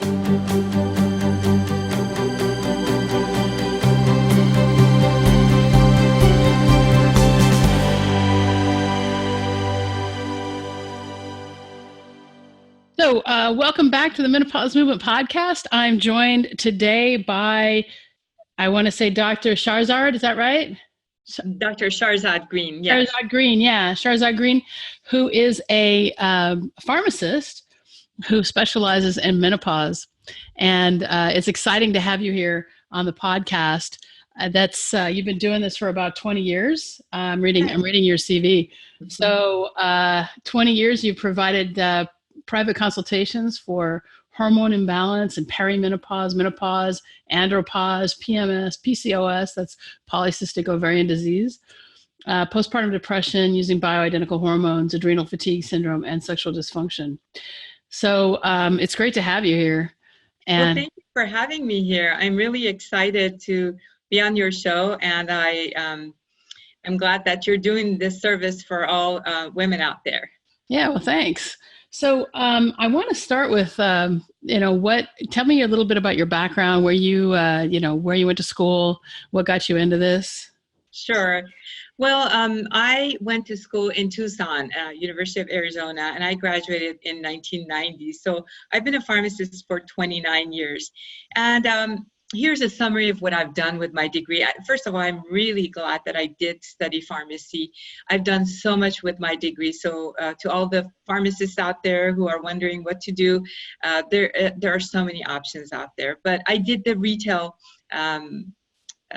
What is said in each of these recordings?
So welcome back to the Menopause Movement Podcast. I'm joined today by, I want to say Dr. Sharzad, is that right? Dr. Sharzad Green, yes. Sharzad Green, yeah. Sharzad Green, who is a pharmacist who specializes in menopause. And it's exciting to have you here on the podcast. You've been doing this for about 20 years. I'm reading your CV. Mm-hmm. So 20 years you've provided private consultations for hormone imbalance and perimenopause, menopause, andropause, PMS, PCOS, that's polycystic ovarian disease, postpartum depression using bioidentical hormones, adrenal fatigue syndrome, and sexual dysfunction. So it's great to have you here. Well, thank you for having me here. I'm really excited to be on your show, and I'm glad that you're doing this service for all women out there. Yeah, well, thanks. So I want to start with, tell me a little bit about your background, where you went to school, what got you into this? Sure. Well, I went to school in Tucson, University of Arizona, and I graduated in 1990. So I've been a pharmacist for 29 years. And here's a summary of what I've done with my degree. First of all, I'm really glad that I did study pharmacy. I've done so much with my degree. So to all the pharmacists out there who are wondering what to do, there are so many options out there. But I did the retail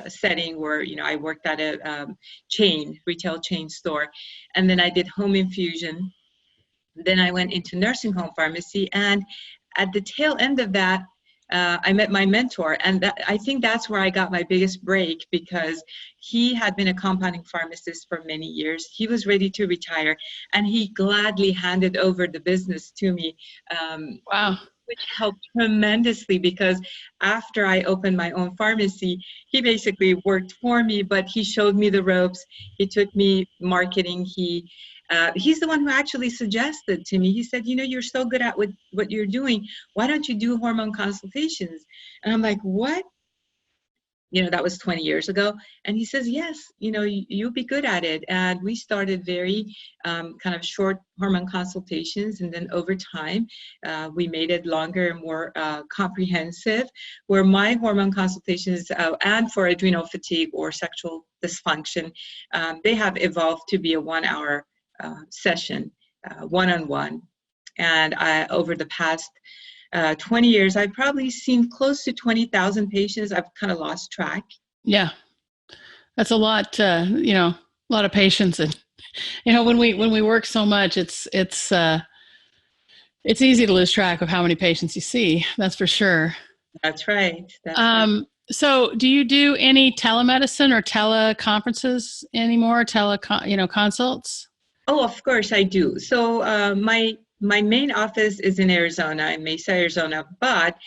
setting where, I worked at a retail chain store. And then I did home infusion. Then I went into nursing home pharmacy. And at the tail end of that, I met my mentor, and I think that's where I got my biggest break, because he had been a compounding pharmacist for many years. He was ready to retire, and he gladly handed over the business to me. Wow. Which helped tremendously, because after I opened my own pharmacy, he basically worked for me, but he showed me the ropes. He took me marketing. He's the one who actually suggested to me, he said, you're so good at what you're doing. Why don't you do hormone consultations? And I'm like, what? That was 20 years ago. And he says, yes, you'll be good at it. And we started very kind of short hormone consultations. And then over time, we made it longer and more comprehensive, where my hormone consultations and for adrenal fatigue or sexual dysfunction, they have evolved to be a 1-hour session, one-on-one. And over the past 20 years, I've probably seen close to 20,000 patients. I've kind of lost track. Yeah, that's a lot. A lot of patients, and when we work so much, it's easy to lose track of how many patients you see. That's for sure. That's right. So, do you do any telemedicine or teleconferences anymore? Consults? Oh, of course I do. So my main office is in Arizona, in Mesa, Arizona, but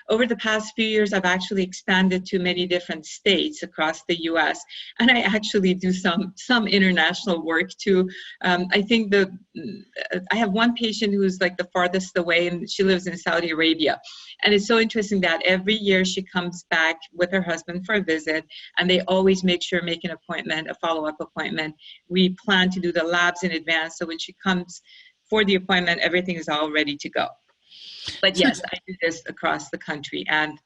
over the past few years, I've actually expanded to many different states across the U.S., and I actually do some international work too. I think I have one patient who's like the farthest away, and she lives in Saudi Arabia. And it's so interesting that every year she comes back with her husband for a visit, and they always make an appointment, a follow-up appointment. We plan to do the labs in advance, so when she comes for the appointment, everything is all ready to go. But yes, I do this across the country. And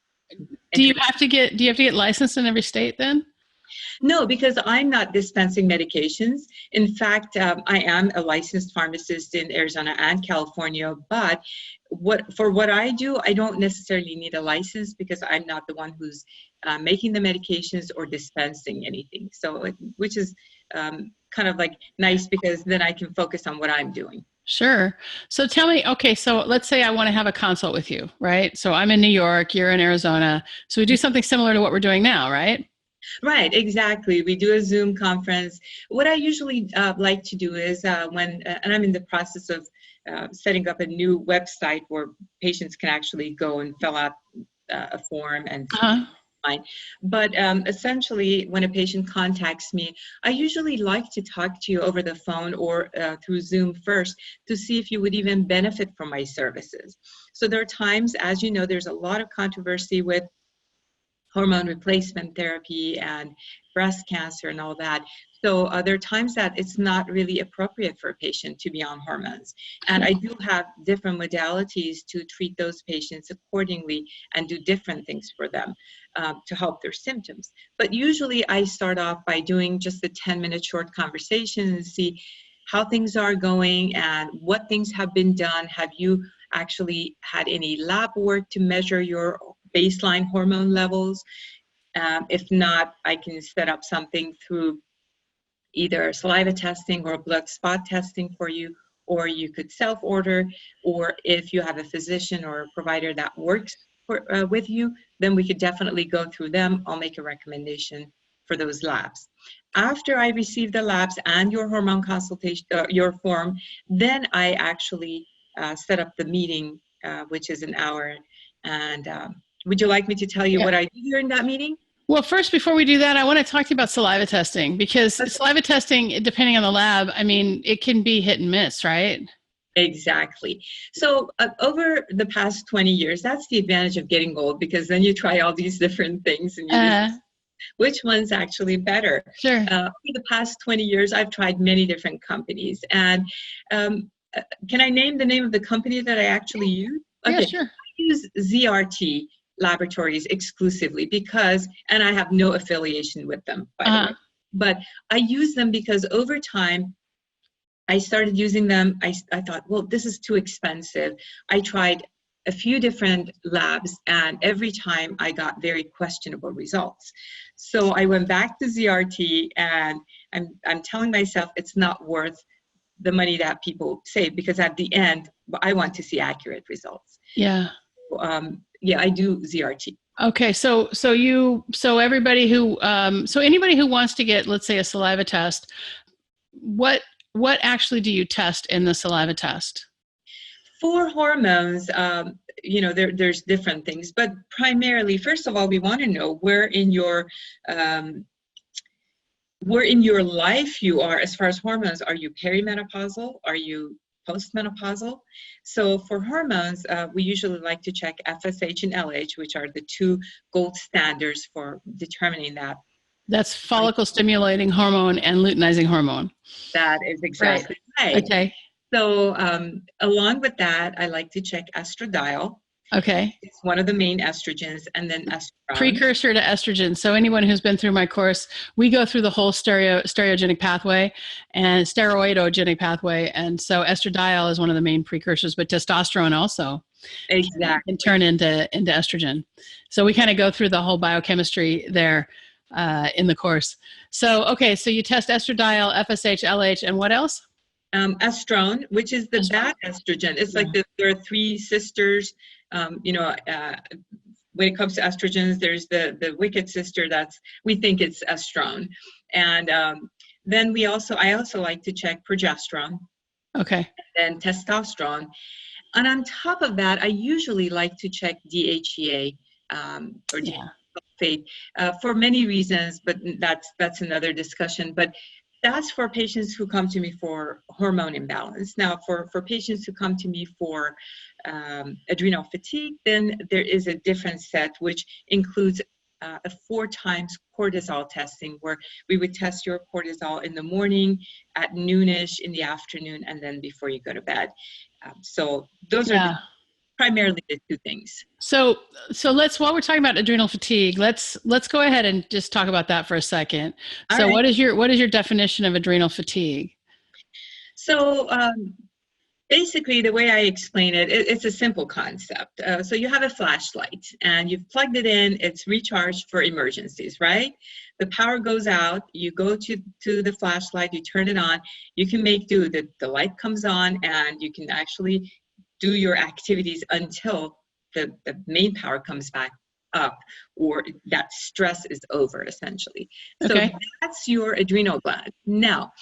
do you have to get licensed in every state then? No, because I'm not dispensing medications. In fact, I am a licensed pharmacist in Arizona and California, but for what I do, I don't necessarily need a license, because I'm not the one who's making the medications or dispensing anything. So, which is kind of like nice, because then I can focus on what I'm doing. Sure. So tell me, okay, so let's say I want to have a consult with you, right? So I'm in New York, you're in Arizona. So we do something similar to what we're doing now, right? Right, exactly. We do a Zoom conference. What I usually like to do is and I'm in the process of setting up a new website where patients can actually go and fill out a form and fine. But essentially, when a patient contacts me, I usually like to talk to you over the phone or through Zoom first to see if you would even benefit from my services. So there are times, as you know, there's a lot of controversy with hormone replacement therapy and breast cancer and all that. So there are times that it's not really appropriate for a patient to be on hormones. And I do have different modalities to treat those patients accordingly and do different things for them to help their symptoms. But usually I start off by doing just a 10-minute short conversation and see how things are going and what things have been done. Have you actually had any lab work to measure your baseline hormone levels? If not, I can set up something through either saliva testing or blood spot testing for you, or you could self-order, or if you have a physician or a provider that works with you, then we could definitely go through them. I'll make a recommendation for those labs. After I receive the labs and your hormone consultation, your form, then I actually set up the meeting, which is an hour. And would you like me to tell you what I do during that meeting? Well, first, before we do that, I want to talk to you about saliva testing, because saliva testing, depending on the lab, I mean, it can be hit and miss, right? Exactly. So over the past 20 years, that's the advantage of getting old, because then you try all these different things and you which one's actually better. Sure. Over the past 20 years, I've tried many different companies. And can I name the name of the company that I actually use? Okay. Yeah, sure. I use ZRT Laboratories exclusively because, and I have no affiliation with them, by the way, but I use them because over time, I started using them. I thought, well, this is too expensive. I tried a few different labs, and every time I got very questionable results. So I went back to ZRT, and I'm telling myself it's not worth the money that people save, because at the end, I want to see accurate results. Yeah. Yeah, I do ZRT. Okay, so everybody who so anybody who wants to get, let's say, a saliva test, what actually do you test in the saliva test? For hormones, you know, there's different things, but primarily, first of all, we want to know where in your life you are as far as hormones. Are you perimenopausal? Are you postmenopausal? So for hormones, we usually like to check FSH and LH, which are the two gold standards for determining that. That's follicle stimulating hormone and luteinizing hormone. That is exactly right. Okay. So along with that, I like to check estradiol. Okay. It's one of the main estrogens, and then estrone. Precursor to estrogen. So anyone who's been through my course, we go through the whole steroidogenic pathway and steroidogenic pathway. And so estradiol is one of the main precursors, but testosterone also can turn into estrogen. So we kind of go through the whole biochemistry there in the course. So, okay, so you test estradiol, FSH, LH, and what else? Estrone, which is the bad estrogen. It's like there are three sisters. You know, when it comes to estrogens, there's the wicked sister we think it's estrone. And then I also like to check progesterone. Okay. And testosterone. And on top of that, I usually like to check DHEA or sulfate for many reasons, but that's another discussion. But that's for patients who come to me for hormone imbalance. Now, for patients who come to me for adrenal fatigue, then there is a different set, which includes a 4 times cortisol testing, where we would test your cortisol in the morning, at noonish, in the afternoon, and then before you go to bed. So those are primarily the 2 things. So while we're talking about adrenal fatigue, let's go ahead and just talk about that for a second. So what is your definition of adrenal fatigue? So basically, the way I explain it, it's a simple concept. So you have a flashlight and you've plugged it in, it's recharged for emergencies, right? The power goes out, you go to the flashlight, you turn it on, you can make do, the light comes on, and you can actually do your activities until the main power comes back up, or that stress is over, essentially. Okay. So that's your adrenal gland. Now,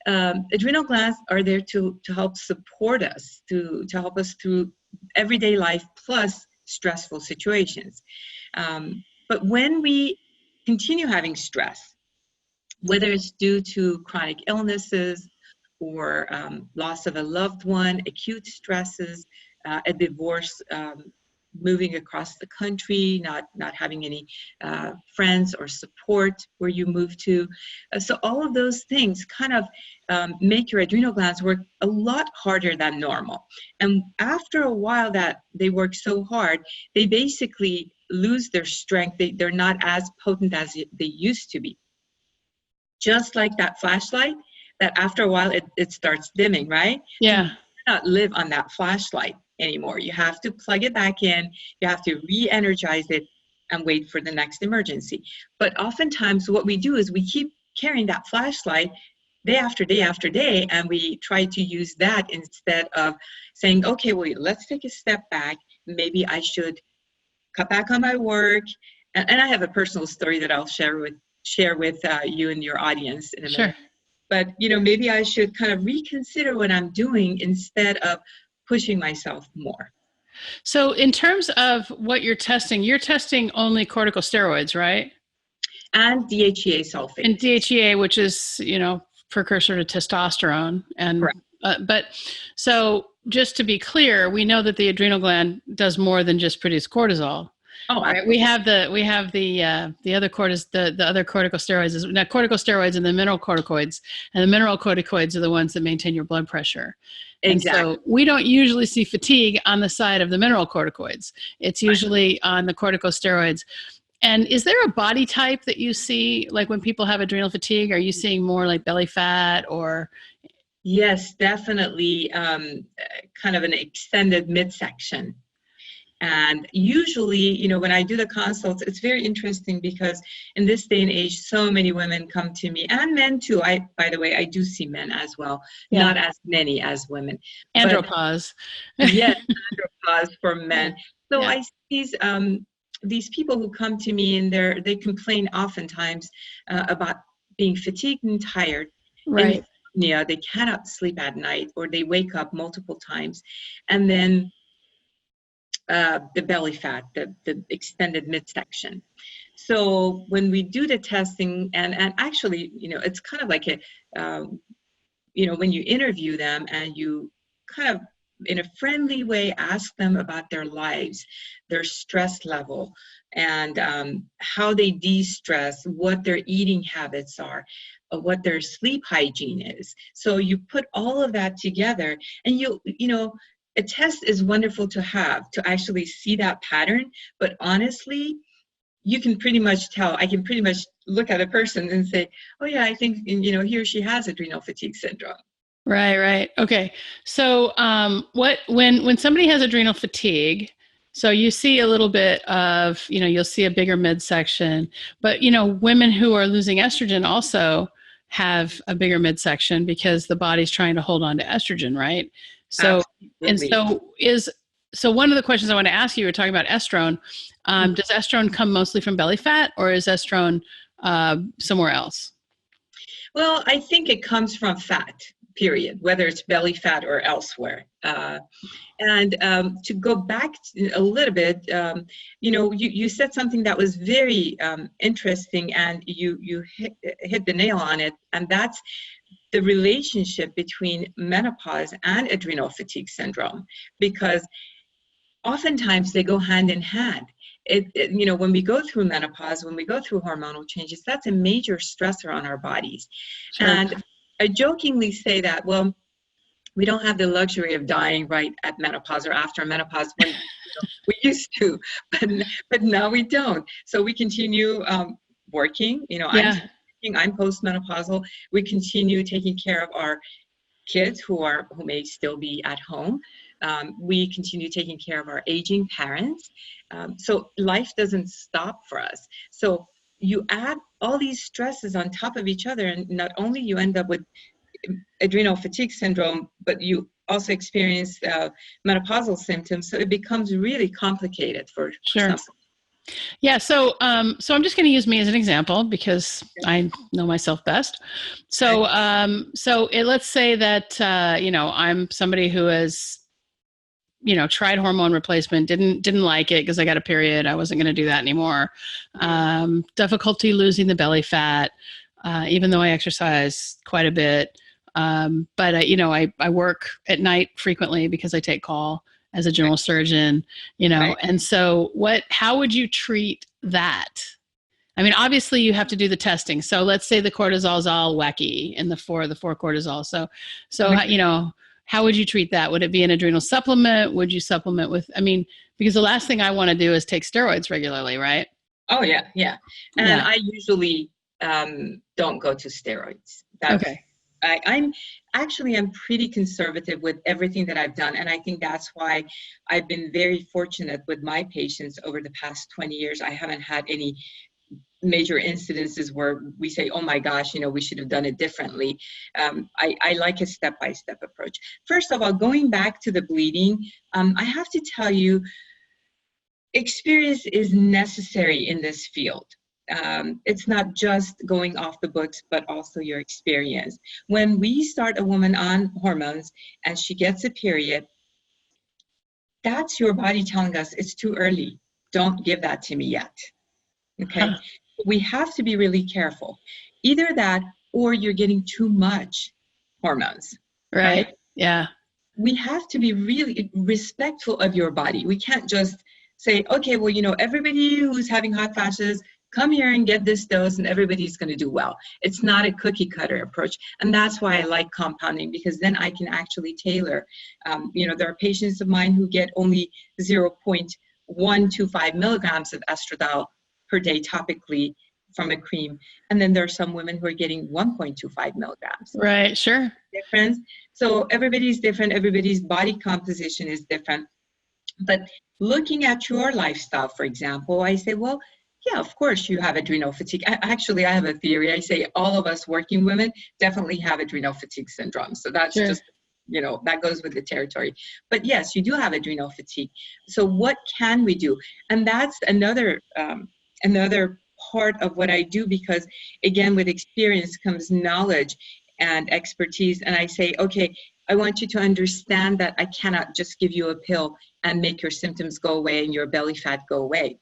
adrenal glands are there to help support us, to help us through everyday life plus stressful situations. But But when we continue having stress, whether it's due to chronic illnesses or loss of a loved one, acute stresses, a divorce, moving across the country, not having any friends or support where you move to. So all of those things kind of make your adrenal glands work a lot harder than normal. And after a while that they work so hard, they basically lose their strength. They're not as potent as they used to be. Just like that flashlight, that after a while it starts dimming, right? Yeah. So you cannot live on that flashlight anymore. You have to plug it back in, you have to re-energize it and wait for the next emergency. But oftentimes what we do is we keep carrying that flashlight day after day after day, and we try to use that instead of saying, okay, well, let's take a step back. Maybe I should cut back on my work. And I have a personal story that I'll share with you and your audience in a minute. Sure. But maybe I should kind of reconsider what I'm doing instead of pushing myself more. So in terms of what you're testing only corticosteroids, right? And DHEA sulfate. And DHEA, which is, precursor to testosterone. And but so just to be clear, we know that the adrenal gland does more than just produce cortisol. Oh, right. We have the other corticosteroids, now corticosteroids and the mineral corticoids, and the mineral corticoids are the ones that maintain your blood pressure. Exactly. And so we don't usually see fatigue on the side of the mineral corticoids. It's usually on the corticosteroids. And is there a body type that you see, like when people have adrenal fatigue? Are you seeing more like belly fat or? Yes, definitely. Kind of an extended midsection. And usually, when I do the consults, it's very interesting because in this day and age, so many women come to me, and men too. By the way, I do see men as well, not as many as women. Andropause. Yes, andropause for men. So I see these people who come to me and they complain oftentimes about being fatigued and tired. Right. Insomnia, they cannot sleep at night, or they wake up multiple times. And then the belly fat, the extended midsection. So when we do the testing, and actually, it's kind of like when you interview them and you kind of in a friendly way ask them about their lives, their stress level, and how they de-stress, what their eating habits are, what their sleep hygiene is. So you put all of that together, and a test is wonderful to have, to actually see that pattern. But honestly, you can pretty much tell. I can pretty much look at a person and say, oh yeah, I think, he or she has adrenal fatigue syndrome. Right. Okay. So when somebody has adrenal fatigue, so you see a little bit of, you'll see a bigger midsection, but, women who are losing estrogen also have a bigger midsection because the body's trying to hold on to estrogen, right? So, Absolutely. so one of the questions I want to ask you, we're talking about estrone. Does estrone come mostly from belly fat, or is estrone somewhere else? Well, I think it comes from fat, period, whether it's belly fat or elsewhere. And to go back a little bit, you said something that was very interesting, and you hit the nail on it, and that's the relationship between menopause and adrenal fatigue syndrome, because oftentimes they go hand in hand. When we go through menopause, when we go through hormonal changes, that's a major stressor on our bodies. Sure. And I jokingly say that, well, we don't have the luxury of dying right at menopause or after menopause when we used to, but now we don't. So we continue working. I'm postmenopausal. We continue taking care of our kids who may still be at home. We continue taking care of our aging parents. So life doesn't stop for us. So you add all these stresses on top of each other, and not only you end up with adrenal fatigue syndrome, but you also experience menopausal symptoms. So it becomes really complicated for some. Yeah. So I'm just going to use me as an example because I know myself best. So, let's say that, I'm somebody who is tried hormone replacement, didn't like it because I got a period. I wasn't going to do that anymore. Difficulty losing the belly fat, even though I exercise quite a bit. But I work at night frequently because I take call as a general surgeon, Right. and so how would you treat that? I mean, obviously you have to do the testing. So let's say the cortisol is all wacky in the four cortisol. So, how would you treat that? Would it be an adrenal supplement? Would you supplement with, because the last thing I want to do is take steroids regularly, right? Oh yeah. Yeah. And I usually don't go to steroids. Okay. I'm pretty conservative with everything that I've done. And I think that's why I've been very fortunate with my patients over the past 20 years. I haven't had any major incidences where we say, oh my gosh, we should have done it differently. I like a step-by-step approach. First of all, going back to the bleeding, I have to tell you, experience is necessary in this field. It's not just going off the books, but also your experience. When we start a woman on hormones and she gets a period, that's your body telling us it's too early. Don't give that to me yet. Okay. Huh. We have to be really careful. Either that or you're getting too much hormones. Right? Yeah. We have to be really respectful of your body. We can't just say, okay, well, everybody who's having hot flashes, come here and get this dose and everybody's going to do well. It's not a cookie cutter approach. And that's why I like compounding, because then I can actually tailor. There are patients of mine who get only 0.125 milligrams of estradiol per day topically from a cream. And then there are some women who are getting 1.25 milligrams. Right, sure. Difference. So everybody's different. Everybody's body composition is different. But looking at your lifestyle, for example, I say, well, yeah, of course you have adrenal fatigue. I have a theory. I say all of us working women definitely have adrenal fatigue syndrome. So that's just, that goes with the territory. But yes, you do have adrenal fatigue. So what can we do? And that's another part of what I do, because again, with experience comes knowledge and expertise. And I say, okay, I want you to understand that I cannot just give you a pill and make your symptoms go away and your belly fat go away.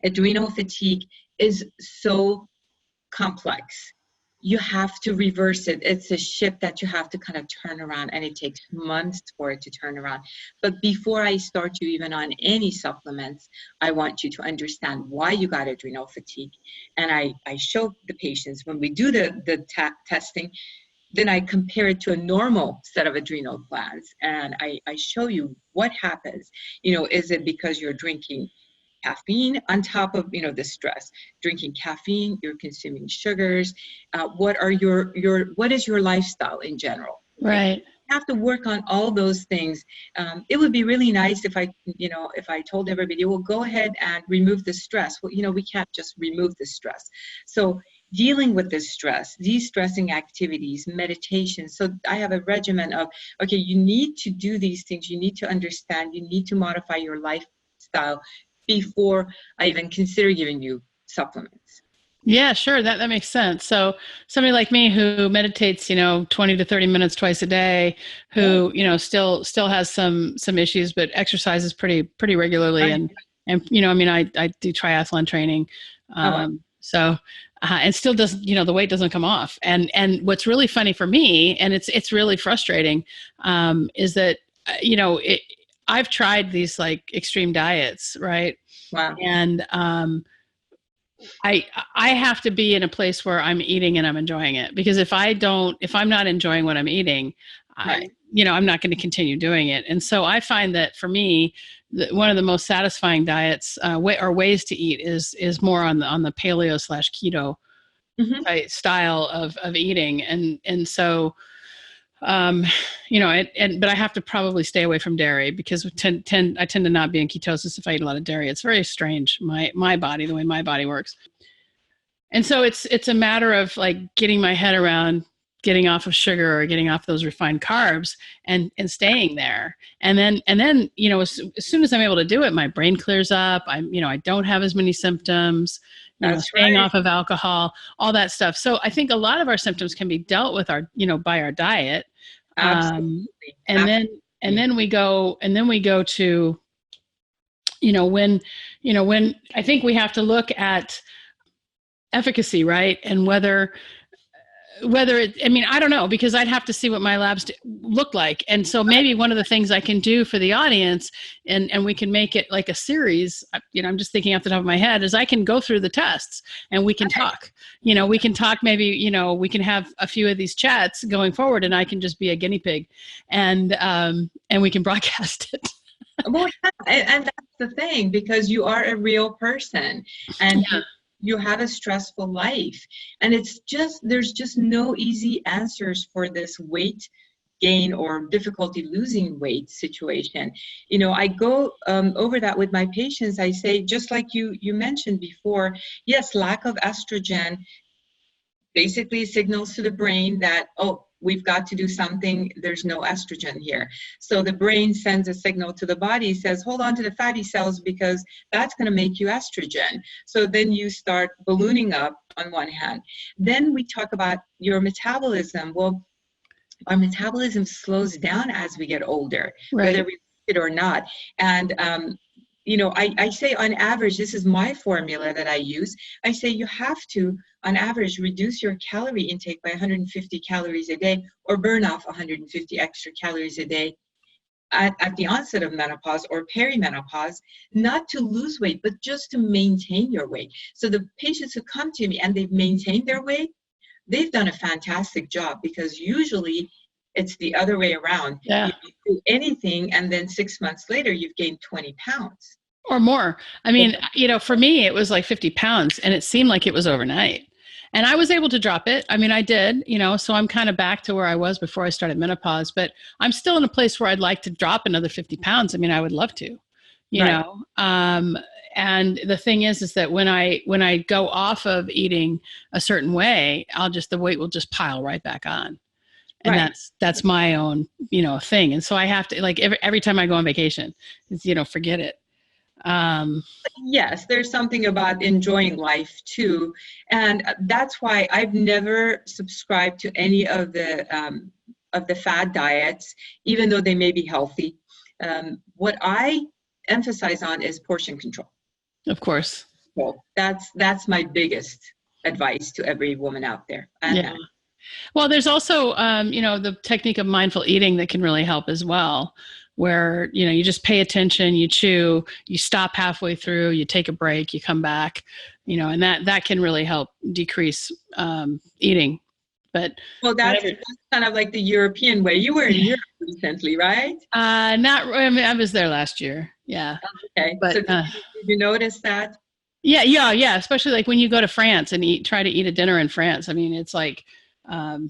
Adrenal fatigue is so complex. You have to reverse it. It's a ship that you have to kind of turn around, and it takes months for it to turn around. But before I start you even on any supplements, I want you to understand why you got adrenal fatigue. And I show the patients when we do the testing, then I compare it to a normal set of adrenal glands. And I show you what happens. Is it because you're drinking caffeine on top of the stress, drinking caffeine, you're consuming sugars, what is your lifestyle in general? Right. You have to work on all those things. It would be really nice if I told everybody, well, go ahead and remove the stress. Well, we can't just remove the stress. So dealing with this stress, de-stressing activities, meditation. So I have a regimen of, okay, you need to do these things. You need to understand, you need to modify your lifestyle before I even consider giving you supplements. Yeah, sure. That makes sense. So somebody like me who meditates, 20 to 30 minutes twice a day, who, still has some issues, but exercises pretty regularly. Right. And I do triathlon training. So, and still doesn't, the weight doesn't come off. And what's really funny for me, and it's really frustrating, is that, I've tried these like extreme diets, right? Wow. And I have to be in a place where I'm eating and I'm enjoying it, because if I'm not enjoying what I'm eating, right. I'm not going to continue doing it. And so I find that for me, one of the most satisfying diets or ways to eat is more on the paleo / keto style of eating. And so, but I have to probably stay away from dairy, because I tend to not be in ketosis if I eat a lot of dairy. It's very strange, my body, the way my body works. And so it's a matter of like getting my head around getting off of sugar or getting off those refined carbs and staying there. And then, as soon as I'm able to do it, my brain clears up. I don't have as many symptoms, staying off of alcohol, all that stuff. So I think a lot of our symptoms can be dealt with by our diet. Absolutely. And And then we go to, when I think we have to look at efficacy, right? And whether I don't know, because I'd have to see what my labs look like. And so maybe one of the things I can do for the audience, and we can make it like a series, I'm just thinking off the top of my head, is I can go through the tests and we can talk, maybe, we can have a few of these chats going forward, and I can just be a guinea pig, and we can broadcast it. Well, yeah, and that's the thing, because you are a real person, and you have a stressful life, and there's just no easy answers for this weight gain or difficulty losing weight situation. I go over that with my patients. I say, just like you mentioned before, yes, lack of estrogen basically signals to the brain that, oh, we've got to do something, there's no estrogen here. So the brain sends a signal to the body, says, hold on to the fatty cells because that's going to make you estrogen. So then you start ballooning up on one hand. Then we talk about your metabolism. Well, our metabolism slows down as we get older, right, whether we like it or not. And I say on average, this is my formula that I use. I say you have to, on average, reduce your calorie intake by 150 calories a day, or burn off 150 extra calories a day at the onset of menopause or perimenopause, not to lose weight, but just to maintain your weight. So the patients who come to me and they've maintained their weight, they've done a fantastic job, because usually it's the other way around. Yeah. You do anything, and then 6 months later, you've gained 20 pounds. Or more. I mean, for me, it was like 50 pounds, and it seemed like it was overnight. And I was able to drop it. I mean, I did, so I'm kind of back to where I was before I started menopause, but I'm still in a place where I'd like to drop another 50 pounds. I mean, I would love to, know. And the thing is that when I go off of eating a certain way, the weight will just pile right back on. And that's my own, thing. And so I have to, like, every time I go on vacation, it's, forget it. Yes, there's something about enjoying life too. And that's why I've never subscribed to any of the fad diets, even though they may be healthy. What I emphasize on is portion control. Of course. So that's my biggest advice to every woman out there. Yeah. Well, there's also, the technique of mindful eating that can really help as well, where, you just pay attention, you chew, you stop halfway through, you take a break, you come back, and that can really help decrease eating. But that's kind of like the European way. You were in Europe recently, right? I was there last year. Yeah. Okay. But so did you notice that? Yeah. Especially like when you go to France and try to eat a dinner in France. I mean, it's like,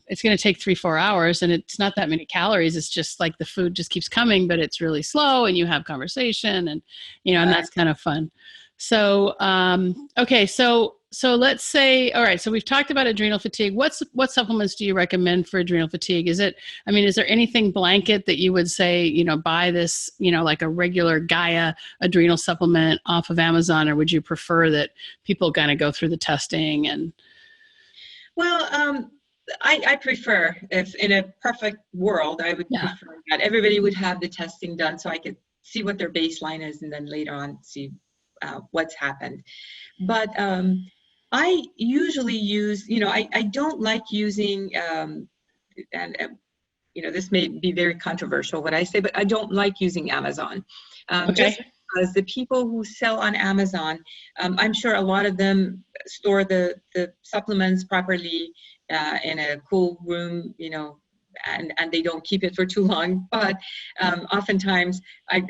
it's going to take 3-4 hours, and it's not that many calories. It's just like the food just keeps coming, but it's really slow, and you have conversation, and and that's kind of fun. So okay, so let's say, all right, so we've talked about adrenal fatigue. What supplements do you recommend for adrenal fatigue? Is there anything blanket that you would say, buy this, like a regular Gaia adrenal supplement off of Amazon, or would you prefer that people kind of go through the testing? And well, I prefer, if in a perfect world, I would prefer that everybody would have the testing done, so I could see what their baseline is, and then later on see what's happened. But I usually use, I don't like using, this may be very controversial what I say, but I don't like using Amazon. Just because the people who sell on Amazon, I'm sure a lot of them store the supplements properly in a cool room, and they don't keep it for too long. But oftentimes, I've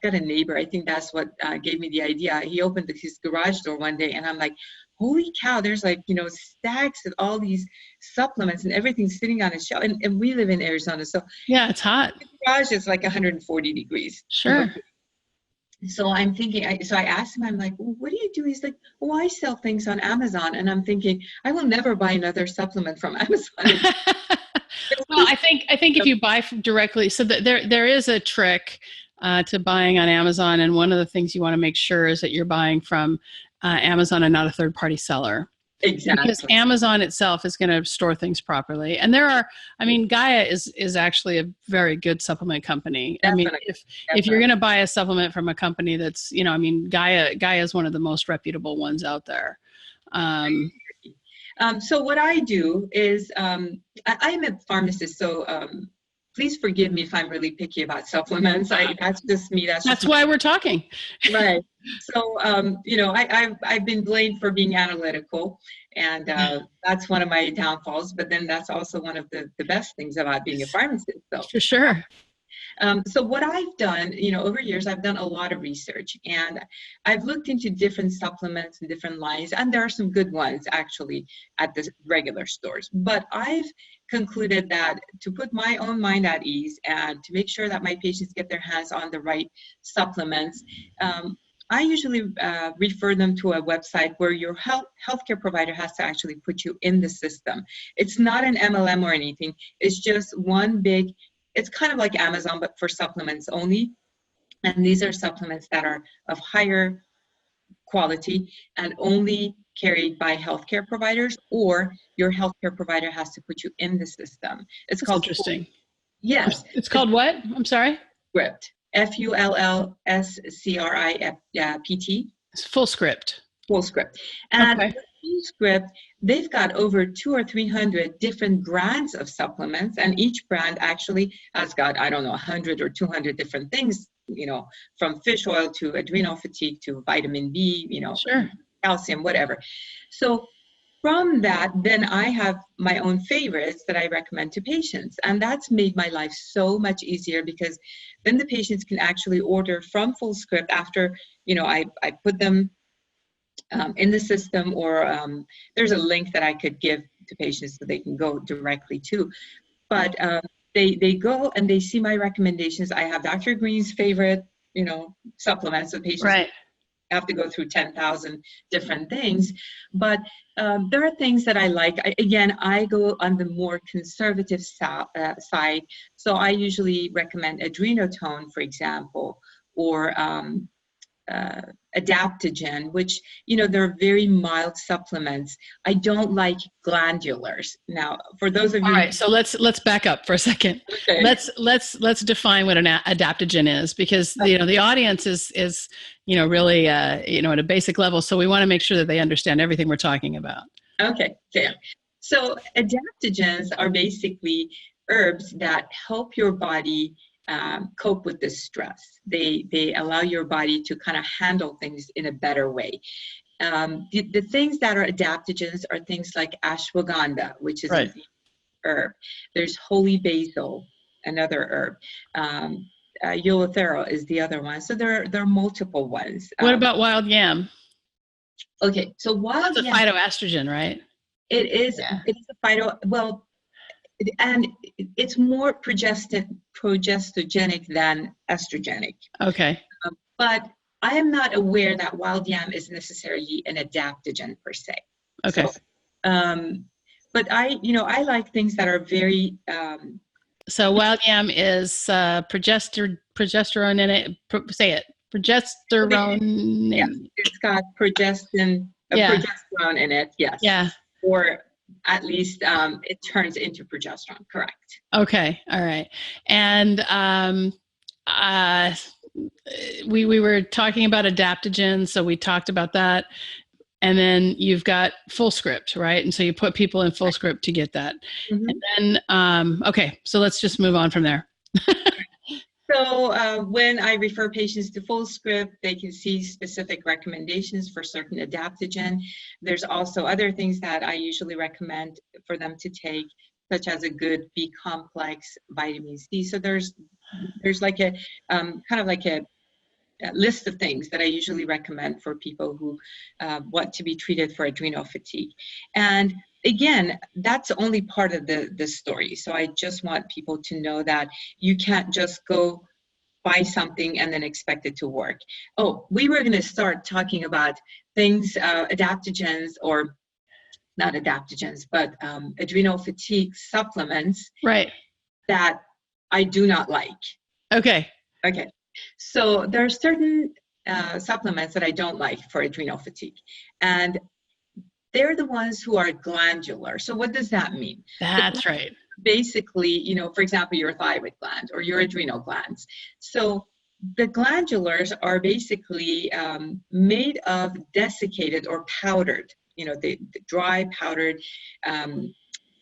got a neighbor, I think that's what gave me the idea. He opened his garage door one day, and I'm like, holy cow, there's like, stacks of all these supplements and everything sitting on a shelf. And we live in Arizona, so yeah, it's hot. The garage is like 140 degrees. Sure. So I'm thinking, so I asked him, I'm like, well, what do you do? He's like, oh, I sell things on Amazon. And I'm thinking, I will never buy another supplement from Amazon. Well, I think if you buy directly, so there is a trick to buying on Amazon. And one of the things you want to make sure is that you're buying from Amazon and not a third-party seller. Exactly. Because Amazon itself is going to store things properly. And there are, I mean, Gaia is actually a very good supplement company. Definitely. I mean, if you're going to buy a supplement from a company that's, you know, I mean, Gaia is one of the most reputable ones out there. So what I do is, I'm a pharmacist, so please forgive me if I'm really picky about supplements. That's just me. That's why we're talking. Right. So, you know, I've been blamed for being analytical, and that's one of my downfalls. But then that's also one of the best things about being a pharmacist. So for sure. So what I've done, you know, over years, I've done a lot of research, and I've looked into different supplements and different lines, and there are some good ones actually at the regular stores. But I've concluded that to put my own mind at ease and to make sure that my patients get their hands on the right supplements, I usually refer them to a website where your healthcare provider has to actually put you in the system. It's not an MLM or anything. It's just one big, it's kind of like Amazon, but for supplements only. And these are supplements that are of higher quality and only carried by healthcare providers, or your healthcare provider has to put you in the system. It's called interesting. Yes. It's called what? I'm sorry? Fullscript. Fullscript. It's Fullscript. Fullscript. And okay. Fullscript, they've got over 200 or 300 different brands of supplements, and each brand actually has got, I don't know, 100 or 200 different things, you know, from fish oil to adrenal fatigue to vitamin B, you know, sure, calcium, whatever. So from that, then I have my own favorites that I recommend to patients. And that's made my life so much easier, because then the patients can actually order from Fullscript after, you know, I put them in the system, or there's a link that I could give to patients so they can go directly to. But they go and they see my recommendations. I have Dr. Green's favorite, you know, supplements. So patients right. have to go through 10,000 different things. But there are things that I like. I go on the more conservative side. So I usually recommend Adrenotone, for example, or Adaptogen, which, you know, they're very mild supplements. I don't like Glandulars. Now, for those of you, all right, so let's back up for a second. Okay. Let's define what an adaptogen is, because you know the audience is you know really you know at a basic level, so we want to make sure that they understand everything we're talking about. Okay, fair. So adaptogens are basically herbs that help your body cope with this stress. They allow your body to kind of handle things in a better way. The things that are adaptogens are things like ashwagandha, which is right. a herb. There's holy basil, another herb. Eleuthero is the other one. So there are multiple ones. What about wild yam? Okay, so wild yam. It's a phytoestrogen, right? It is. Yeah. It's a phyto. Well, and it's more progestogenic than estrogenic. Okay. But I am not aware that wild yam is necessarily an adaptogen per se. Okay. So, but I like things that are very. So wild yam is progesterone in it. Say it. Progesterone. Yeah, it's got progesterone in it. Yes. Yeah. Or at least it turns into progesterone, correct. Okay, all right. And we were talking about adaptogens, so we talked about that. And then you've got Fullscript, right? And so you put people in Fullscript to get that. Mm-hmm. And then, okay, so let's just move on from there. So when I refer patients to Fullscript, they can see specific recommendations for certain adaptogen. There's also other things that I usually recommend for them to take, such as a good B complex, vitamin C. So there's like a kind of like a list of things that I usually recommend for people who want to be treated for adrenal fatigue. And again, that's only part of the story. So I just want people to know that you can't just go buy something and then expect it to work. Oh, we were going to start talking about things, adaptogens, or not adaptogens, but adrenal fatigue supplements. Right. That I do not like. Okay. Okay. So there are certain supplements that I don't like for adrenal fatigue. And they're the ones who are glandular. So what does that mean? That's right. Basically, for example, your thyroid gland or your adrenal glands. So the glandulars are basically made of desiccated or powdered, the dry powdered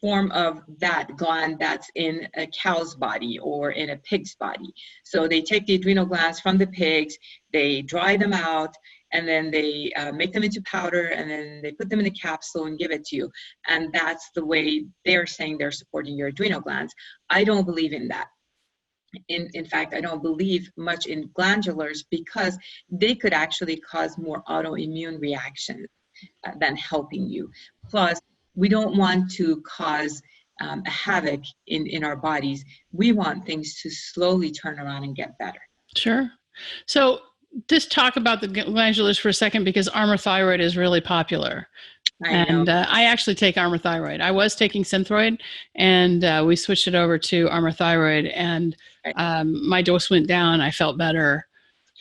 form of that gland that's in a cow's body or in a pig's body. So they take the adrenal glands from the pigs, they dry them out, and then they make them into powder, and then they put them in a capsule and give it to you. And that's the way they're saying they're supporting your adrenal glands. I don't believe in that. In fact, I don't believe much in glandulars because they could actually cause more autoimmune reactions than helping you. Plus, we don't want to cause a havoc in our bodies. We want things to slowly turn around and get better. Sure. So just talk about the glandulars for a second, because Armour Thyroid is really popular. I actually take Armour Thyroid. I was taking Synthroid, and we switched it over to Armour Thyroid, and my dose went down. I felt better.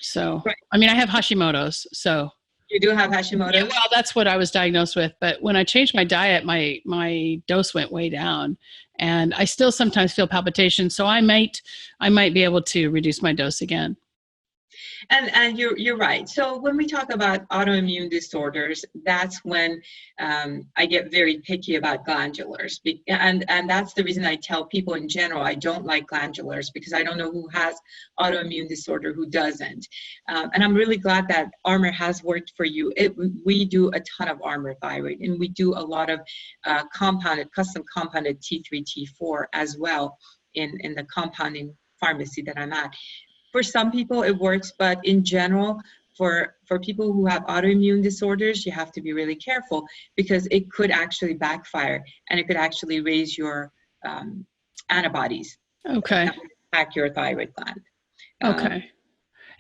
So, right. I mean, I have Hashimoto's, so. You do have Hashimoto's? Yeah, well, that's what I was diagnosed with. But when I changed my diet, my dose went way down, and I still sometimes feel palpitations. So I might be able to reduce my dose again. And you're right. So when we talk about autoimmune disorders, that's when I get very picky about glandulars. And that's the reason I tell people in general, I don't like glandulars, because I don't know who has autoimmune disorder, who doesn't. And I'm really glad that Armour has worked for you. We do a ton of Armour Thyroid, and we do a lot of custom compounded T3, T4 as well in the compounding pharmacy that I'm at. For some people it works, but in general, for people who have autoimmune disorders, you have to be really careful, because it could actually backfire, and it could actually raise your antibodies. Okay. That would impact your thyroid gland. Okay.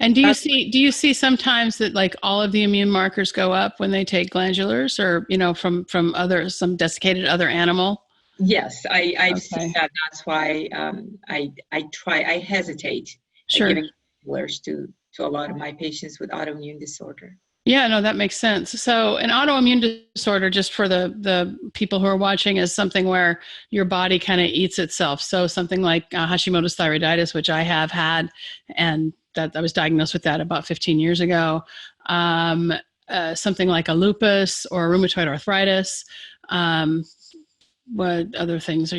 And do you see sometimes that like all of the immune markers go up when they take glandulars, or from some desiccated other animal? Yes, I've seen that. That's why I hesitate. Sure. Giving glandulars to a lot of my patients with autoimmune disorder. Yeah, no, that makes sense. So an autoimmune disorder, just for the people who are watching, is something where your body kind of eats itself. So something like Hashimoto's thyroiditis, which I have had, and that I was diagnosed with that about 15 years ago. Something like a lupus or rheumatoid arthritis. What other things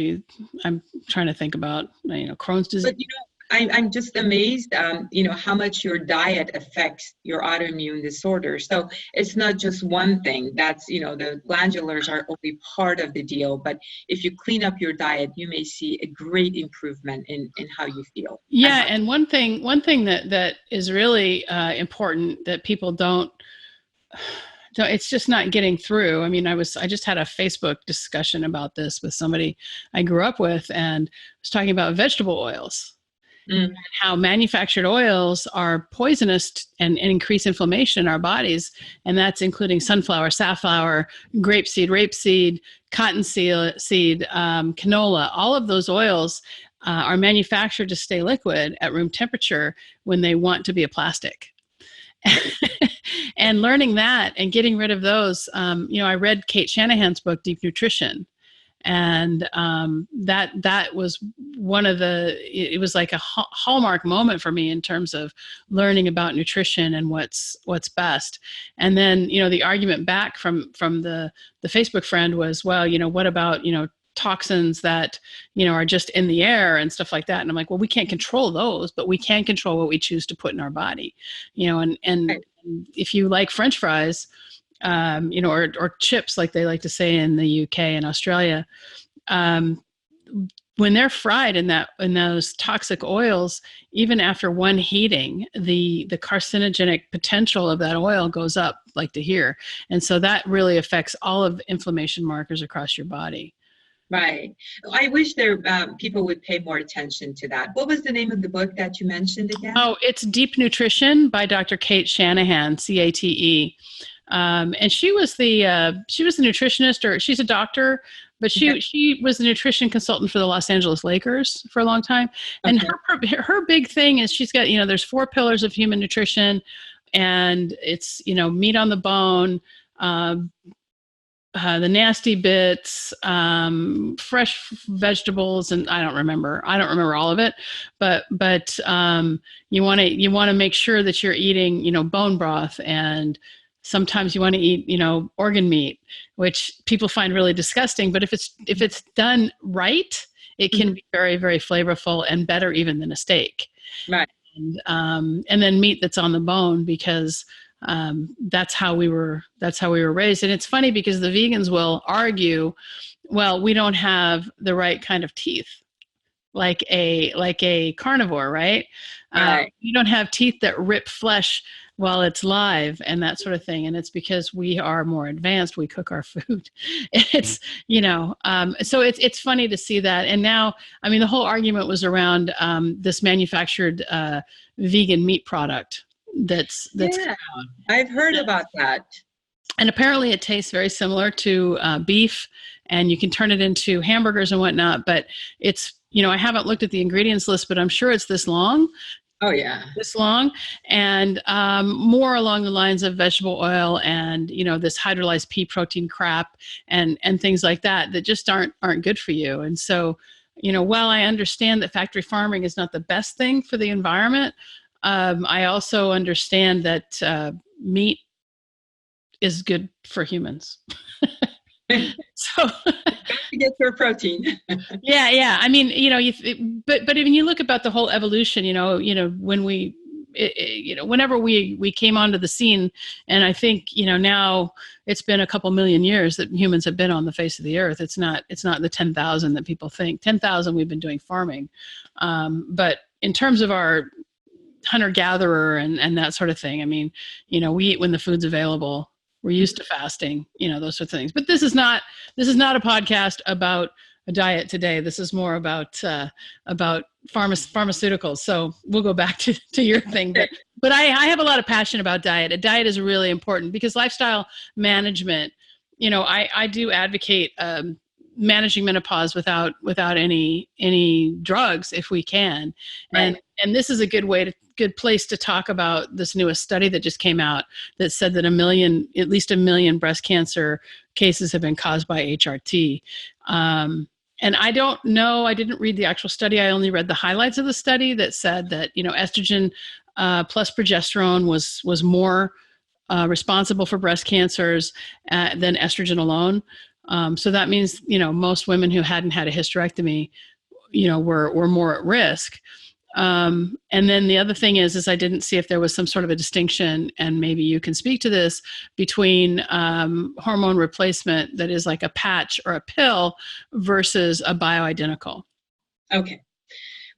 I'm trying to think about, Crohn's disease. But, I'm just amazed, how much your diet affects your autoimmune disorder. So it's not just one thing. That's, the glandulars are only part of the deal. But if you clean up your diet, you may see a great improvement in how you feel. Yeah, and one thing that is really important that people don't, it's just not getting through. I mean, I just had a Facebook discussion about this with somebody I grew up with, and was talking about vegetable oils. And how manufactured oils are poisonous and increase inflammation in our bodies. And that's including sunflower, safflower, rapeseed, cottonseed, canola. All of those oils are manufactured to stay liquid at room temperature when they want to be a plastic. And learning that and getting rid of those, I read Kate Shanahan's book, Deep Nutrition. And that was one of it was like a hallmark moment for me in terms of learning about nutrition and what's best. And then, the argument back from the Facebook friend was, well, what about, toxins that, are just in the air and stuff like that. And I'm like, well, we can't control those, but we can control what we choose to put in our body, and if you like French fries, or chips, like they like to say in the UK and Australia, when they're fried in those toxic oils, even after one heating, the carcinogenic potential of that oil goes up like to here. And so that really affects all of inflammation markers across your body. Right. I wish people would pay more attention to that. What was the name of the book that you mentioned again? Oh, it's Deep Nutrition by Dr. Kate Shanahan, Cate. And she was the nutritionist, or she's a doctor, but she was the nutrition consultant for the Los Angeles Lakers for a long time. And her big thing is she's got, there's 4 pillars of human nutrition, and it's, meat on the bone, the nasty bits, fresh vegetables, and I don't remember all of it, but you want to make sure that you're eating, bone broth, and sometimes you want to eat, organ meat, which people find really disgusting. But if it's done right, it can be very, very flavorful and better even than a steak. Right. And then meat that's on the bone, because that's how we were raised. And it's funny because the vegans will argue, well, we don't have the right kind of teeth, like a carnivore, right? Right. You don't have teeth that rip flesh while it's live and that sort of thing. And it's because we are more advanced. We cook our food. It's, so it's funny to see that. And now, I mean, the whole argument was around this manufactured vegan meat product that's yeah, I've heard about that. And apparently it tastes very similar to beef, and you can turn it into hamburgers and whatnot. But it's, I haven't looked at the ingredients list, but I'm sure it's this long. Oh, yeah. This long, and more along the lines of vegetable oil and, this hydrolyzed pea protein crap and things like that just aren't good for you. And so, while I understand that factory farming is not the best thing for the environment, I also understand that meat is good for humans. So to get your protein. yeah. I mean, but when you look about the whole evolution, when whenever we came onto the scene, and I think, now it's been a couple million years that humans have been on the face of the earth. It's not the 10,000 that people think. 10,000 we've been doing farming, but in terms of our hunter-gatherer and that sort of thing, I mean, we eat when the food's available. We're used to fasting, those sorts of things. But this is not a podcast about a diet today. This is more about pharmaceuticals. So we'll go back to your thing. But I have a lot of passion about diet. A diet is really important because lifestyle management, I do advocate managing menopause without any drugs if we can. Right. And this is a good place to talk about this newest study that just came out that said that at least a million breast cancer cases have been caused by HRT. And I don't know, I didn't read the actual study. I only read the highlights of the study that said that, estrogen plus progesterone was more responsible for breast cancers than estrogen alone. So that means, most women who hadn't had a hysterectomy, were more at risk. And then the other thing is I didn't see if there was some sort of a distinction, and maybe you can speak to this, between hormone replacement that is like a patch or a pill versus a bioidentical. Okay.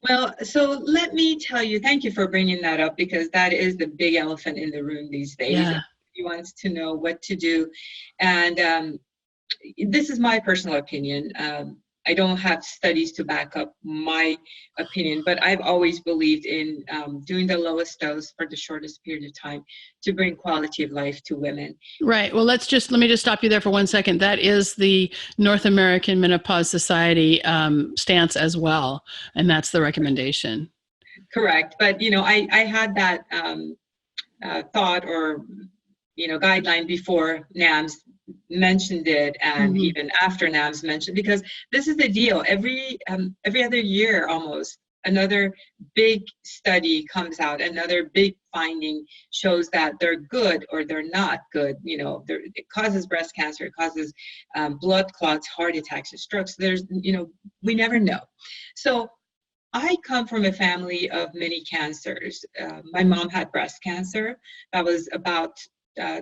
Well, so let me tell you, thank you for bringing that up, because that is the big elephant in the room these days. Yeah. He wants to know what to do. And this is my personal opinion. I don't have studies to back up my opinion, but I've always believed in doing the lowest dose for the shortest period of time to bring quality of life to women. Right. Well, let me just stop you there for 1 second. That is the North American Menopause Society stance as well, and that's the recommendation. Correct. But, I had that thought or, guideline before NAMS mentioned it, and even after NAMS mentioned, because this is the deal. Every other year almost, another big study comes out, another big finding shows that they're good or they're not good. It causes breast cancer, it causes blood clots, heart attacks, and strokes. We never know. So I come from a family of many cancers. My mom had breast cancer. That was about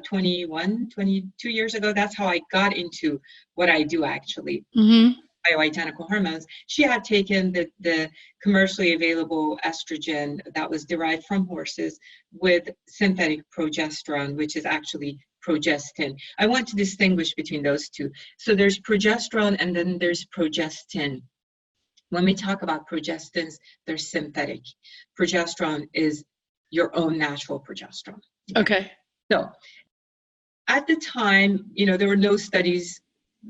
22 years ago. That's how I got into what I do, actually. Bioidentical hormones. She had taken the commercially available estrogen that was derived from horses with synthetic progesterone, which is actually progestin. I want to distinguish between those two. So there's progesterone and then there's progestin. When we talk about progestins, they're synthetic. Progesterone is your own natural progesterone. Okay. So at the time, there were no studies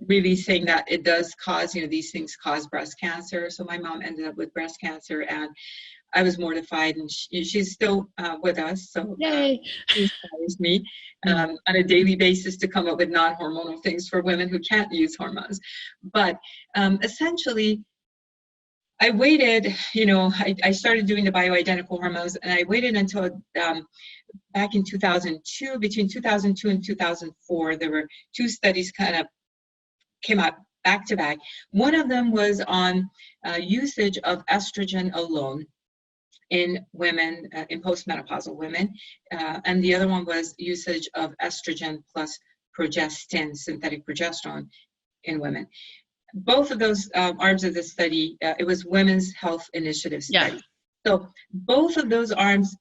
really saying that it does cause, these things cause breast cancer. So my mom ended up with breast cancer, and I was mortified, and she's still with us. So Yay. she inspires me on a daily basis to come up with non-hormonal things for women who can't use hormones. But essentially, I waited, I started doing the bioidentical hormones, and I waited until back in 2002, between 2002 and 2004, there were two studies kind of came out back to back. One of them was on usage of estrogen alone in women, in postmenopausal women, and the other one was usage of estrogen plus progestin, synthetic progesterone, in women. Both of those arms of the study, it was Women's Health Initiative study. Yeah. So both of those arms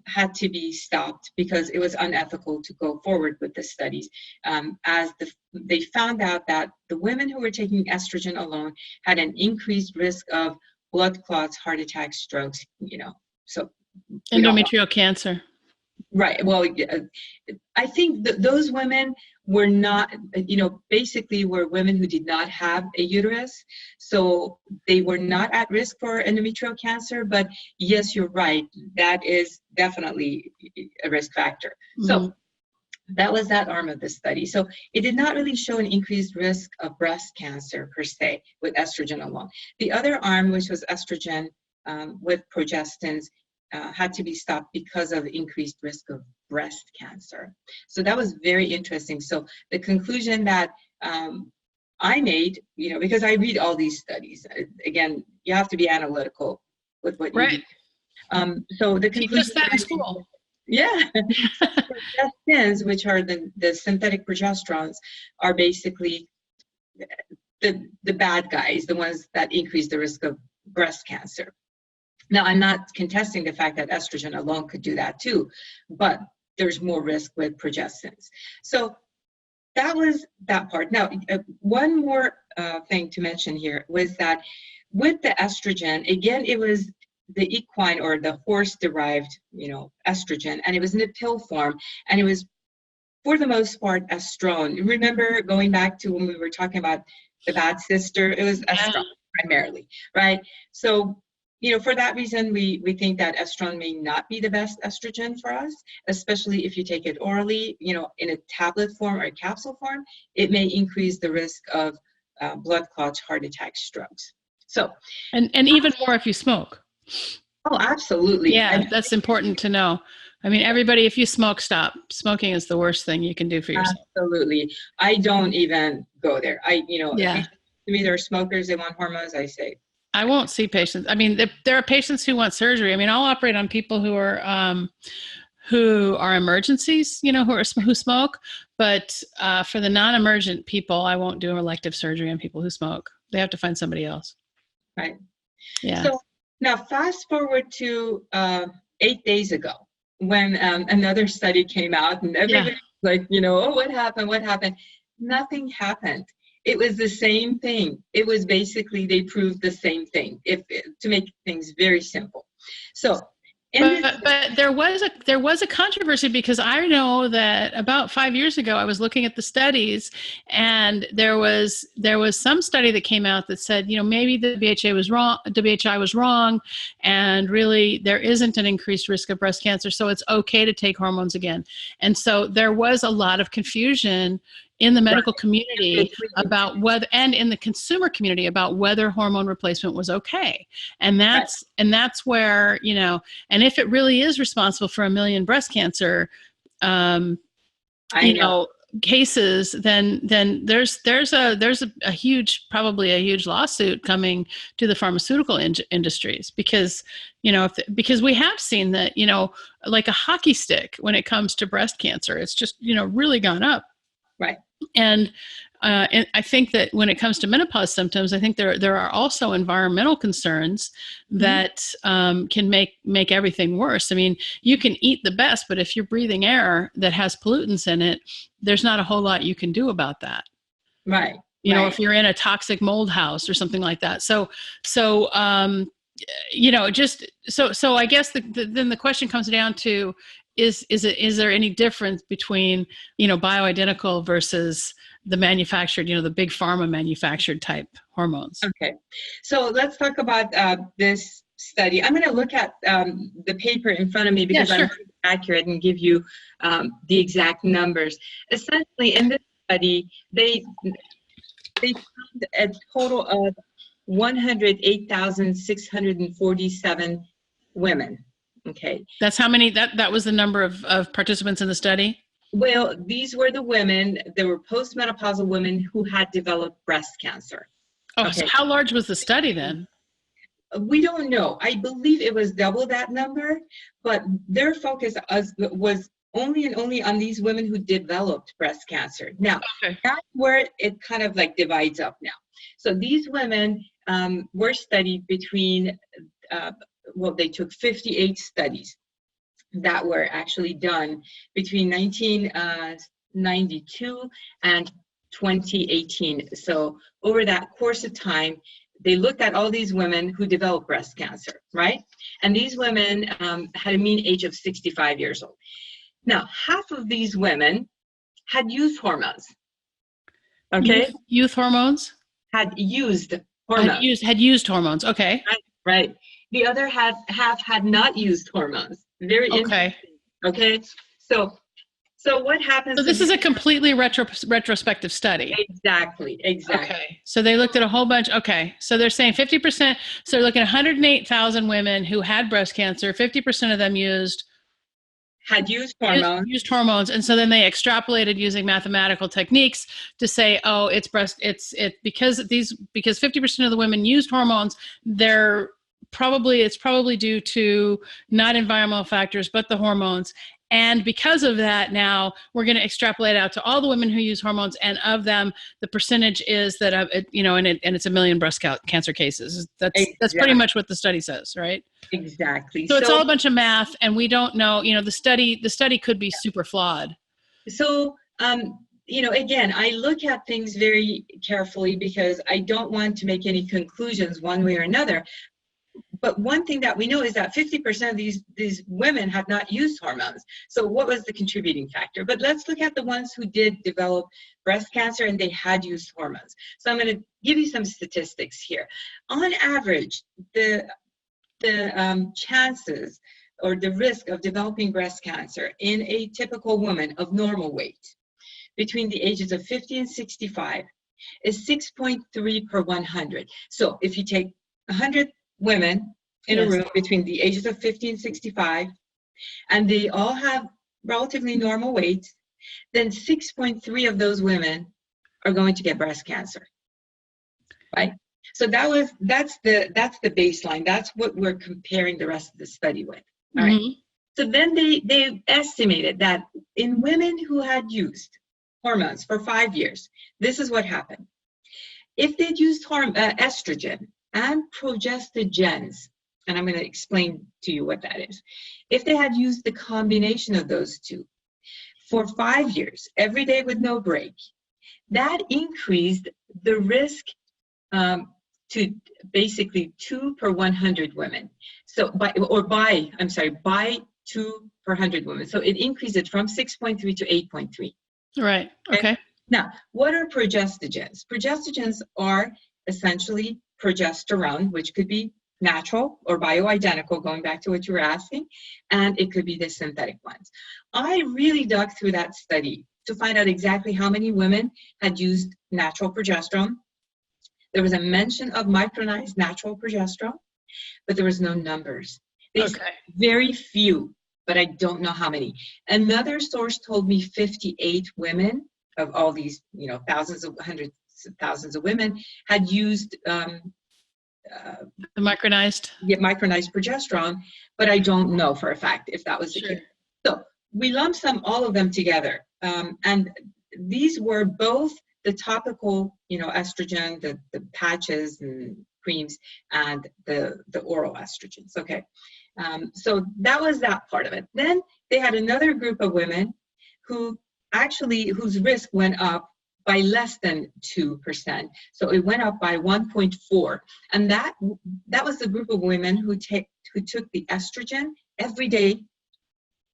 had to be stopped because it was unethical to go forward with the studies, as they found out that the women who were taking estrogen alone had an increased risk of blood clots, heart attacks, strokes, so Endometrial cancer. Right. Well, I think that those women were not, basically were women who did not have a uterus. So they were not at risk for endometrial cancer. But yes, you're right. That is definitely a risk factor. Mm-hmm. So that was that arm of the study. So it did not really show an increased risk of breast cancer per se with estrogen alone. The other arm, which was estrogen with progestins, had to be stopped because of increased risk of breast cancer. So that was very interesting. So the conclusion that I made, because I read all these studies, again, you have to be analytical with what you do. So the conclusion that in school. Yeah. Progestins, which are the synthetic progesterones, are basically the bad guys, the ones that increase the risk of breast cancer. Now, I'm not contesting the fact that estrogen alone could do that too, but there's more risk with progestins. So that was that part. Now, one more thing to mention here was that with the estrogen, again, it was the equine or the horse-derived, estrogen, and it was in a pill form, and it was, for the most part, estrone. Remember going back to when we were talking about the bad sister, it was estrone primarily, right? So, for that reason, we think that estrone may not be the best estrogen for us, especially if you take it orally, in a tablet form or a capsule form. It may increase the risk of blood clots, heart attacks, strokes. So, and even more if you smoke. Oh, absolutely. Yeah, that's important to know. I mean, everybody, if you smoke, stop. Smoking is the worst thing you can do for yourself. Absolutely. I don't even go there. To me, there are smokers, they want hormones, I say. I won't see patients. I mean, there are patients who want surgery. I mean, I'll operate on people who are emergencies, who smoke. But for the non-emergent people, I won't do elective surgery on people who smoke. They have to find somebody else. Right. Yeah. So now fast forward to 8 days ago when another study came out, and everybody was like, oh, what happened? What happened? Nothing happened. It was the same thing. It was basically, they proved the same thing, to make things very simple. So, but there was a controversy, because I know that about 5 years ago I was looking at the studies, and there was some study that came out that said, maybe the WHI was wrong, and really there isn't an increased risk of breast cancer, so it's okay to take hormones again. And so there was a lot of confusion in the medical community about whether, and in the consumer community about whether hormone replacement was okay. And that's where, and if it really is responsible for 1 million breast cancer, cases, then there's a huge, probably a huge lawsuit coming to the pharmaceutical industries, because because we have seen that, like a hockey stick when it comes to breast cancer, it's just, really gone up. Right. And I think that when it comes to menopause symptoms, I think there are also environmental concerns that can make everything worse. I mean, you can eat the best, but if you're breathing air that has pollutants in it, there's not a whole lot you can do about that. Right. If you're in a toxic mold house or something like that. So I guess then the question comes down to, is there any difference between, bioidentical versus the manufactured, the big pharma manufactured type hormones? Okay. So let's talk about this study. I'm going to look at the paper in front of me because I'm accurate and give you the exact numbers. Essentially, in this study, they found a total of 108,647 women. Okay. That's how many, that was the number of participants in the study? Well, these were the women, there were postmenopausal women who had developed breast cancer. Oh, okay. So how large was the study then? We don't know. I believe it was double that number, but their focus was only and only on these women who developed breast cancer. Now, that's where it kind of like divides up now. So these women were studied between, they took 58 studies that were actually done between 1992 and 2018. So over that course of time, they looked at all these women who developed breast cancer, right? And these women had a mean age of 65 years old. Now, half of these women had used hormones. Okay? Youth hormones? Had used hormones. Had used hormones, okay. Right. The other half had not used hormones. Very interesting. Okay. So what happens? So this is a completely retrospective study. Exactly. Okay. So they looked at a whole bunch. Okay. So they're saying 50%. So they're looking at 108,000 women who had breast cancer. 50% of them had used hormones. Used hormones. And so then they extrapolated using mathematical techniques to say, oh, because 50% of the women used hormones, it's probably due to not environmental factors, but the hormones. And because of that, now we're going to extrapolate out to all the women who use hormones, and of them, the percentage is that and it's 1 million breast cancer cases. That's pretty much what the study says, right? Exactly. So it's all a bunch of math, and we don't know. The study could be super flawed. So again, I look at things very carefully because I don't want to make any conclusions one way or another. But one thing that we know is that 50% of these women had not used hormones. So what was the contributing factor? But let's look at the ones who did develop breast cancer and they had used hormones. So I'm going to give you some statistics here. On average, the chances or the risk of developing breast cancer in a typical woman of normal weight between the ages of 50 and 65 is 6.3 per 100. So if you take 100 women in a room between the ages of 50 and 65, and they all have relatively normal weight, then 6.3 of those women are going to get breast cancer, right? So that's the baseline. That's what we're comparing the rest of the study with. All right. So then they estimated that in women who had used hormones for 5 years, this is what happened. If they'd used estrogen and progestogens, and I'm going to explain to you what that is. If they had used the combination of those two for 5 years, every day with no break, that increased the risk to basically 2 per 100 women. So by 2 per 100 women. So it increased it from 6.3 to 8.3. Right. Okay. Now, what are progestogens? Progestogens are essentially progesterone, which could be natural or bioidentical, going back to what you were asking, and it could be the synthetic ones. I really dug through that study to find out exactly how many women had used natural progesterone. There was a mention of micronized natural progesterone, but there was no numbers. There's very few, but I don't know how many. Another source told me 58 women of all these, hundreds of thousands of women had used the micronized progesterone, but I don't know for a fact if that was the case. So we lumped all of them together, and these were both the topical, estrogen, the patches and creams, and the oral estrogens. Okay, so that was that part of it. Then they had another group of women whose risk went up by less than 2%. So it went up by 1.4. And that was the group of women who took the estrogen every day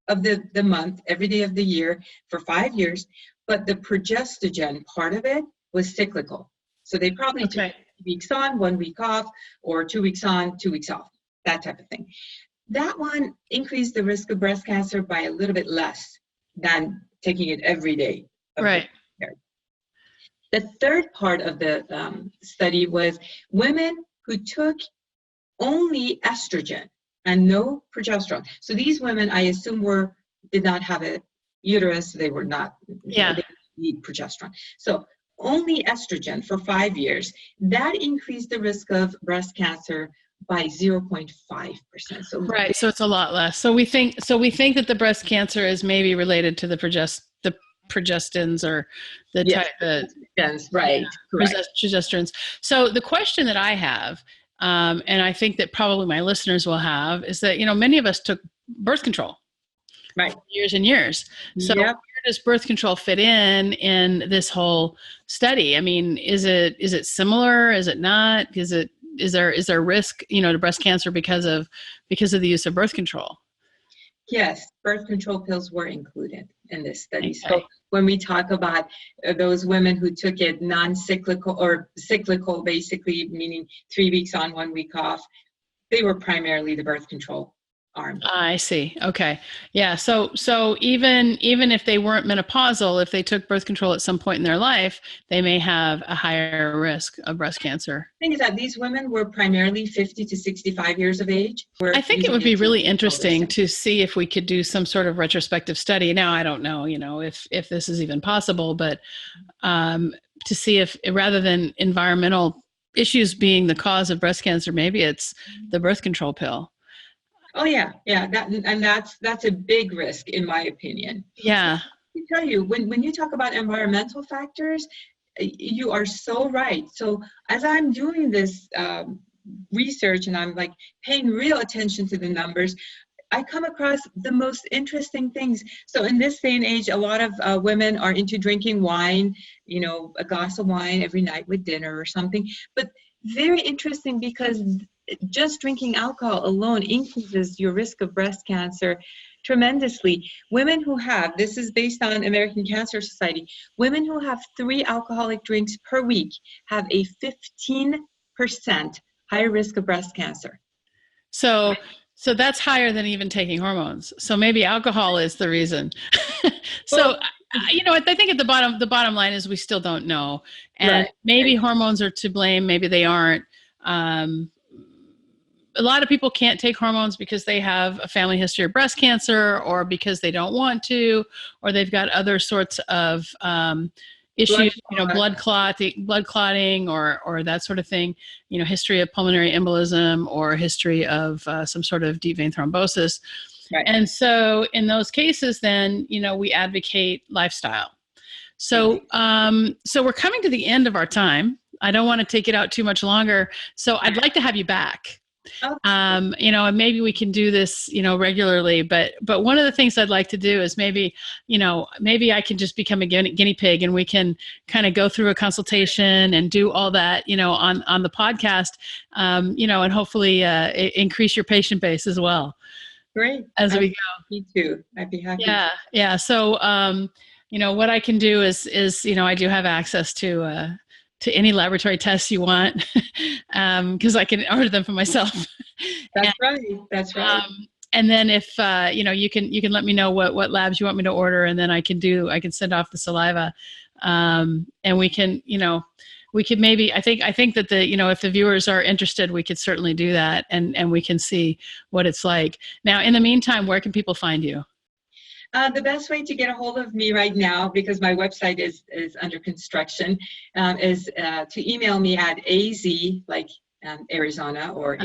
of the month, every day of the year for 5 years. But the progestogen part of it was cyclical. So they probably took 2 weeks on, 1 week off, or 2 weeks on, 2 weeks off. that type of thing. That one increased the risk of breast cancer by a little bit less than taking it every day. Right. The third part of the study was women who took only estrogen and no progesterone. So these women, I assume, did not have a uterus. They were not, they didn't need progesterone. So only estrogen for 5 years, that increased the risk of breast cancer by 0.5%. So right. So it's a lot less. So we think that the breast cancer is maybe related to the progestins or the yes, right. Progestins. So the question that I have, and I think that probably my listeners will have, is that, many of us took birth control right for years and years. So where does birth control fit in this whole study? I mean, is it similar? Is it not? Is there risk, to breast cancer because of the use of birth control? Yes, birth control pills were included in this study. Okay. So when we talk about those women who took it non-cyclical or cyclical, basically meaning 3 weeks on, 1 week off, they were primarily the birth control arm. I see. Okay. Yeah. So even if they weren't menopausal, if they took birth control at some point in their life, they may have a higher risk of breast cancer. The thing is that these women were primarily 50 to 65 years of age. I think it would be really interesting to see if we could do some sort of retrospective study. Now, I don't know, if this is even possible, but to see if, rather than environmental issues being the cause of breast cancer, maybe it's the birth control pill. Oh yeah. That's a big risk in my opinion. Yeah. I tell you, when you talk about environmental factors, you are so right. So as I'm doing this research and I'm like paying real attention to the numbers, I come across the most interesting things. So in this day and age, a lot of women are into drinking wine, a glass of wine every night with dinner or something. But very interesting, because just drinking alcohol alone increases your risk of breast cancer tremendously. Women who have, this is based on American Cancer Society, women who have 3 alcoholic drinks per week have a 15% higher risk of breast cancer. So that's higher than even taking hormones. So maybe alcohol is the reason. So, I think at the bottom line is we still don't know. And maybe hormones are to blame. Maybe they aren't. A lot of people can't take hormones because they have a family history of breast cancer, or because they don't want to, or they've got other sorts of issues, blood clotting, or that sort of thing, history of pulmonary embolism, or history of some sort of deep vein thrombosis. Right. And so in those cases, then, we advocate lifestyle. So, so we're coming to the end of our time. I don't want to take it out too much longer. So I'd like to have you back. And maybe we can do this, regularly, but one of the things I'd like to do is maybe I can just become a guinea pig, and we can kind of go through a consultation and do all that, on the podcast, and hopefully increase your patient base as well. Great. As we go. Me too. I'd be happy. Yeah. So, what I can do is, I do have access to any laboratory tests you want, because I can order them for myself. That's right. And then if you can let me know what labs you want me to order, and then I can send off the saliva, and we can maybe, I think that if the viewers are interested, we could certainly do that, and we can see what it's like. Now, in the meantime, where can people find you? The best way to get a hold of me right now, because my website is under construction, is to email me at AZ, like Arizona, or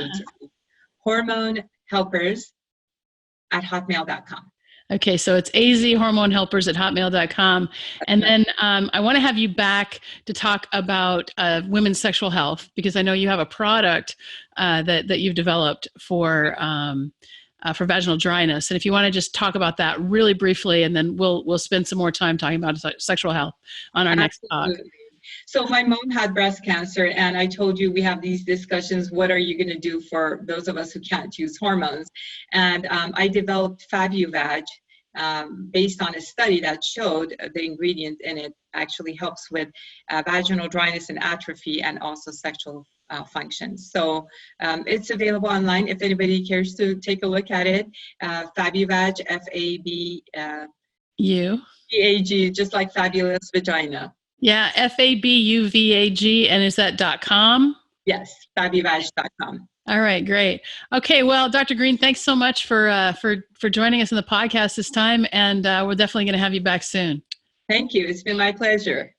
hormone-helpers@hotmail.com. Okay, so it's azhormonehelpers@hotmail.com. And then I want to have you back to talk about women's sexual health, because I know you have a product that you've developed for vaginal dryness. And if you want to just talk about that really briefly, and then we'll spend some more time talking about sexual health on our next talk. So my mom had breast cancer, and I told you we have these discussions. What are you going to do for those of us who can't use hormones? And I developed FabuVag based on a study that showed the ingredient in it actually helps with vaginal dryness and atrophy, and also sexual functions. So it's available online if anybody cares to take a look at it. Fabuvag, F-A-B-U-V-A-G, just like fabulous vagina. Yeah, Fabuvag, and is that .com? Yes, fabuvag.com. All right, great. Okay, well, Dr. Green, thanks so much for joining us in the podcast this time, and we're definitely going to have you back soon. Thank you. It's been my pleasure.